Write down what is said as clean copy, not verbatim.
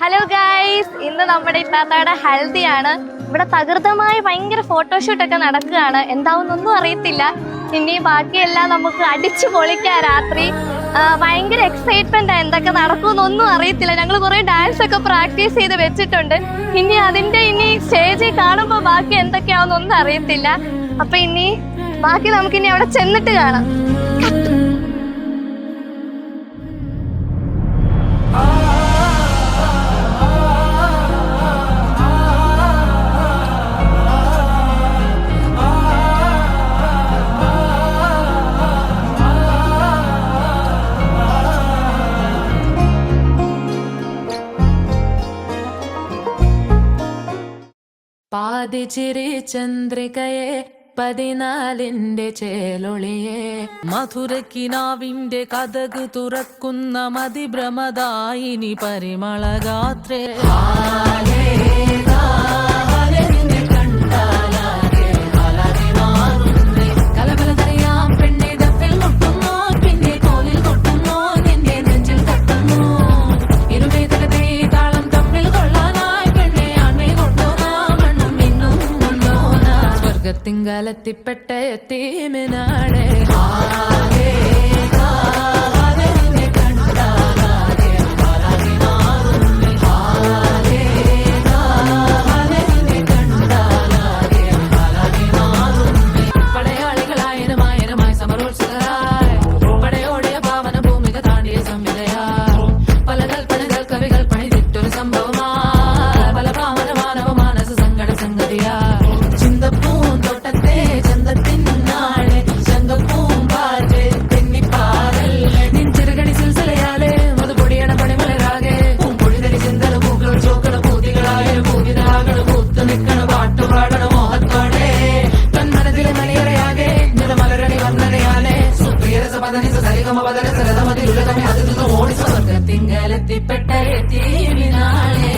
Hello guys, ഇന്ന് നമ്മുടെ ഇത്താത്തയുടെ ഹൽദിയാണ്. ഇവിടെ തകൃതമായി ഭയങ്കര ഫോട്ടോഷൂട്ടൊക്കെ നടക്കുകയാണ്. എന്താവുന്നൊന്നും അറിയത്തില്ല. ഇനി ബാക്കിയെല്ലാം നമുക്ക് അടിച്ചു പൊളിക്കാം രാത്രി. ഭയങ്കര എക്സൈറ്റ്മെന്റ്. എന്തൊക്കെ നടക്കുമെന്നൊന്നും അറിയത്തില്ല. ഞങ്ങൾ കുറെ ഡാൻസ് ഒക്കെ പ്രാക്ടീസ് ചെയ്ത് വെച്ചിട്ടുണ്ട്. ഇനി സ്റ്റേജിൽ കാണുമ്പോൾ ബാക്കി എന്തൊക്കെയാവുന്നൊന്നും അറിയത്തില്ല. അപ്പൊ ബാക്കി നമുക്കിനി അവിടെ ചെന്നിട്ട് കാണാം. പാതിച്ചിരി ചന്ദ്രികയെ 14 ചേലൊളിയെ മധുരക്കിനാവിന്റെ കഥക് തുറക്കുന്ന മതിഭ്രമദായിനി പരിമളഗാത്രേ തിങ്കളത്തിപ്പെട്ട എത്തീമിനാണ് പടയാളികളായനുമായനുമായി സമരോത്സുകരായി പടയോടിയ പാവന ഭൂമിക താണ്ടിയ സംവിധയാ പല കൽപ്പനകൾ കവികൾ പണിതിട്ടൊരു സംഭവമാ പല പാവന മാനവ മാനസ സങ്കട സംഗതിയാ തിങ്കളത്തിപ്പെട്ട എത്തീമിനാളെ